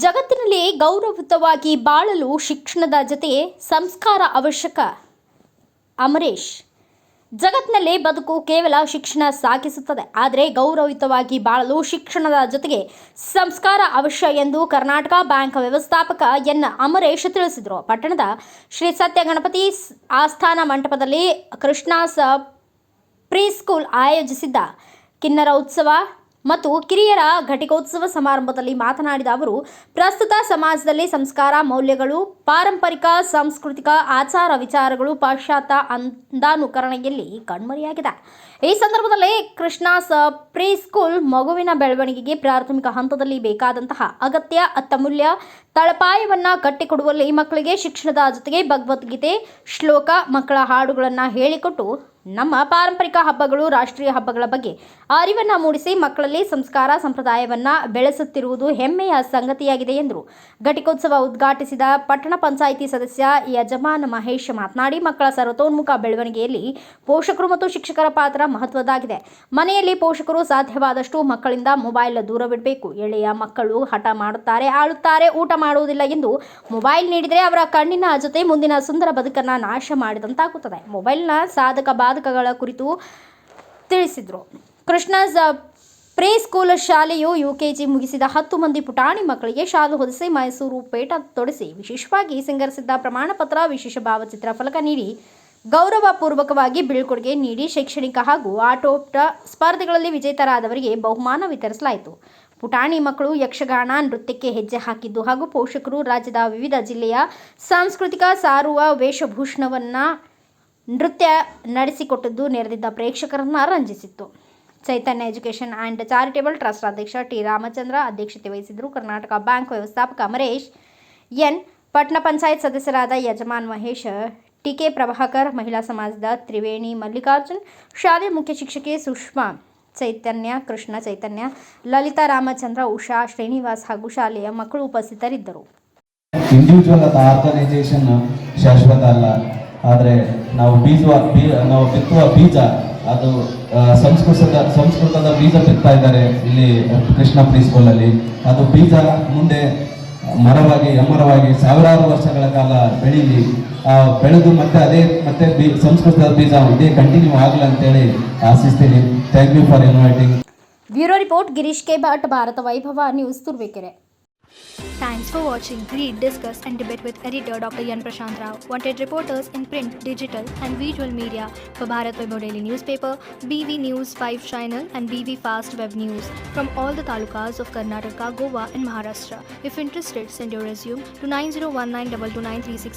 ಜಗತ್ತಿನಲ್ಲಿ ಗೌರವಯುತವಾಗಿ ಬಾಳಲು ಶಿಕ್ಷಣದ ಜೊತೆಗೆ ಸಂಸ್ಕಾರ ಅವಶ್ಯಕ. ಅಮರೇಶ್. ಜಗತ್ತಿನಲ್ಲಿ ಬದುಕು ಕೇವಲ ಶಿಕ್ಷಣ ಸಾಗಿಸುತ್ತದೆ, ಆದರೆ ಗೌರವಯುತವಾಗಿ ಬಾಳಲು ಶಿಕ್ಷಣದ ಜೊತೆಗೆ ಸಂಸ್ಕಾರ ಅವಶ್ಯ ಎಂದು ಕರ್ನಾಟಕ ಬ್ಯಾಂಕ್ ವ್ಯವಸ್ಥಾಪಕ ಎನ್ ಅಮರೇಶ್ ತಿಳಿಸಿದರು. ಪಟ್ಟಣದ ಶ್ರೀ ಸತ್ಯ ಗಣಪತಿ ಆಸ್ಥಾನ ಮಂಟಪದಲ್ಲಿ ಕೃಷ್ಣಾಸ್ ಪ್ರೀಸ್ಕೂಲ್ ಆಯೋಜಿಸಿದ್ದ ಕಿನ್ನರ ಉತ್ಸವ ಮತ್ತು ಕಿರಿಯರ ಘಟಿಕೋತ್ಸವ ಸಮಾರಂಭದಲ್ಲಿ ಮಾತನಾಡಿದ ಅವರು, ಪ್ರಸ್ತುತ ಸಮಾಜದಲ್ಲಿ ಸಂಸ್ಕಾರ, ಮೌಲ್ಯಗಳು, ಪಾರಂಪರಿಕ ಸಾಂಸ್ಕೃತಿಕ ಆಚಾರ ವಿಚಾರಗಳು ಪಾಶ್ಚಾತ್ಯ ಅಂಧಾನುಕರಣೆಯಲ್ಲಿ ಕಣ್ಮರೆಯಾಗಿದೆ. ಈ ಸಂದರ್ಭದಲ್ಲಿ ಕೃಷ್ಣಾಸ್ ಪ್ರೀಸ್ಕೂಲ್ ಮಗುವಿನ ಬೆಳವಣಿಗೆಗೆ ಪ್ರಾಥಮಿಕ ಹಂತದಲ್ಲಿ ಬೇಕಾದಂತಹ ಅಗತ್ಯ ಅತ್ಯಮೂಲ್ಯ ತಳಪಾಯವನ್ನು ಕಟ್ಟಿಕೊಡುವಲ್ಲಿ ಮಕ್ಕಳಿಗೆ ಶಿಕ್ಷಣದ ಜೊತೆಗೆ ಭಗವದ್ಗೀತೆ, ಶ್ಲೋಕ, ಮಕ್ಕಳ ಹಾಡುಗಳನ್ನು ಹೇಳಿಕೊಟ್ಟು ನಮ್ಮ ಪಾರಂಪರಿಕ ಹಬ್ಬಗಳು, ರಾಷ್ಟ್ರೀಯ ಹಬ್ಬಗಳ ಬಗ್ಗೆ ಅರಿವನ್ನು ಮೂಡಿಸಿ ಮಕ್ಕಳಲ್ಲಿ ಸಂಸ್ಕಾರ, ಸಂಪ್ರದಾಯವನ್ನು ಬೆಳೆಸುತ್ತಿರುವುದು ಹೆಮ್ಮೆಯ ಸಂಗತಿಯಾಗಿದೆ ಎಂದರು. ಘಟಿಕೋತ್ಸವ ಉದ್ಘಾಟಿಸಿದ ಪಟ್ಟಣ ಪಂಚಾಯಿತಿ ಸದಸ್ಯ ಯಜಮಾನ್ ಮಹೇಶ್ ಮಾತನಾಡಿ, ಮಕ್ಕಳ ಸರ್ವತೋನ್ಮುಖ ಬೆಳವಣಿಗೆಯಲ್ಲಿ ಪೋಷಕರು ಮತ್ತು ಶಿಕ್ಷಕರ ಪಾತ್ರ ಮಹತ್ವದ್ದಾಗಿದೆ. ಮನೆಯಲ್ಲಿ ಪೋಷಕರು ಸಾಧ್ಯವಾದಷ್ಟು ಮಕ್ಕಳಿಂದ ಮೊಬೈಲ್ ದೂರವಿಡಬೇಕು. ಎಳೆಯ ಮಕ್ಕಳು ಹಠ ಮಾಡುತ್ತಾರೆ, ಆಳುತ್ತಾರೆ, ಊಟ ಮಾಡುವುದಿಲ್ಲ ಎಂದು ಮೊಬೈಲ್ ನೀಡಿದರೆ ಅವರ ಕಣ್ಣಿನ ಜೊತೆ ಮುಂದಿನ ಸುಂದರ ಬದುಕನ್ನು ನಾಶ ಮಾಡಿದಂತಾಗುತ್ತದೆ. ಮೊಬೈಲ್ನ ಸಾಧಕ ಬಾಧಕಗಳ ಕುರಿತು ತಿಳಿಸಿದರು. ಕೃಷ್ಣಾಸ್ ಪ್ರೀ ಸ್ಕೂಲ್ ಶಾಲೆಯು ಯುಕೆಜಿ ಮುಗಿಸಿದ 10 ಮಂದಿ ಪುಟಾಣಿ ಮಕ್ಕಳಿಗೆ ಶಾಲು ಹೊದಿಸಿ, ಮೈಸೂರು ಪೇಟ ತೊಡಿಸಿ, ವಿಶೇಷವಾಗಿ ಸಿಂಗರಿಸಿದ್ದ ಪ್ರಮಾಣ ಪತ್ರ, ವಿಶೇಷ ಭಾವಚಿತ್ರ ಫಲಕ ನೀಡಿ ಗೌರವಪೂರ್ವಕವಾಗಿ ಬೀಳ್ಕೊಡುಗೆ ನೀಡಿ ಶೈಕ್ಷಣಿಕ ಹಾಗೂ ಆಟೋಟ ಸ್ಪರ್ಧೆಗಳಲ್ಲಿ ವಿಜೇತರಾದವರಿಗೆ ಬಹುಮಾನ ವಿತರಿಸಲಾಯಿತು. ಪುಟಾಣಿ ಮಕ್ಕಳು ಯಕ್ಷಗಾನ ನೃತ್ಯಕ್ಕೆ ಹೆಜ್ಜೆ ಹಾಕಿದ್ದು ಹಾಗೂ ಪೋಷಕರು ರಾಜ್ಯದ ವಿವಿಧ ಜಿಲ್ಲೆಯ ಸಾಂಸ್ಕೃತಿಕ ಸಾರುವ ವೇಷಭೂಷಣವನ್ನು ನೃತ್ಯ ನಡೆಸಿಕೊಟ್ಟದ್ದು ನೆರೆದಿದ್ದ ಪ್ರೇಕ್ಷಕರನ್ನು ರಂಜಿಸಿತ್ತು. ಚೈತನ್ಯ ಎಜುಕೇಷನ್ ಆ್ಯಂಡ್ ಚಾರಿಟೇಬಲ್ ಟ್ರಸ್ಟ್ ಅಧ್ಯಕ್ಷ ಟಿ ರಾಮಚಂದ್ರ ಅಧ್ಯಕ್ಷತೆ ವಹಿಸಿದ್ದರು. ಕರ್ನಾಟಕ ಬ್ಯಾಂಕ್ ವ್ಯವಸ್ಥಾಪಕ ಅಮರೇಶ್ ಎನ್, ಪಟ್ಟಣ ಪಂಚಾಯತ್ ಸದಸ್ಯರಾದ ಯಜಮಾನ್ ಮಹೇಶ್, ಟಿಕೆ ಪ್ರಭಾಕರ್, ಮಹಿಳಾ ಸಮಾಜದ ತ್ರಿವೇಣಿ ಮಲ್ಲಿಕಾರ್ಜುನ್, ಶಾಲೆಯ ಮುಖ್ಯ ಶಿಕ್ಷಕಿ ಸುಷ್ಮಾ ಚೈತನ್ಯ, ಕೃಷ್ಣ ಚೈತನ್ಯ, ಲಲಿತಾ ರಾಮಚಂದ್ರ, ಉಷಾ, ಶ್ರೀನಿವಾಸ್ ಹಾಗೂ ಶಾಲೆಯ ಮಕ್ಕಳು ಉಪಸ್ಥಿತರಿದ್ದರು. ಇಂಡಿವಿಜುವಲ್ ಆರ್ಗನೈಸೇಷನ್ ಶಾಶ್ವತ ಅಲ್ಲ, ಆದರೆ ನಾವು ಬಿತ್ತುವ ಬೀಜ ಅದು ಸಂಸ್ಕೃತದ ಬೀಜ ಬಿತ್ತಾ ಇದ್ದಾರೆ ಇಲ್ಲಿ ಕೃಷ್ಣ ಪ್ರೀ ಸ್ಕೂಲಲ್ಲಿ. ಅದು ಬೀಜ ಮುಂದೆ ಮರವಾಗಿ ಎಮ್ಮರವಾಗಿ ಸಾವಿರಾರು ವರ್ಷಗಳ ಕಾಲ ಬೆಳೀಲಿ, ಬೆಳೆದು ಮತ್ತೆ ಸಂಸ್ಕೃತದ ಬೀಜ ಇದೇ ಕಂಟಿನ್ಯೂ ಆಗಲಿ ಅಂತೇಳಿ ಆಶಿಸ್ತೀನಿ. Thank you for inviting. Bureau report Girish K Bhat, Bharata Vaibhava news, Turuvekere. Thanks for watching. Read, discuss and debate with editor Dr. Yan Prashant Rao. Wanted reporters in print, digital and visual media for Bharat Vaibhav Daily Newspaper, BV News 5 Channel and BV Fast Web News from all the talukas of Karnataka, Goa and Maharashtra. If interested, send your resume to 9019229369.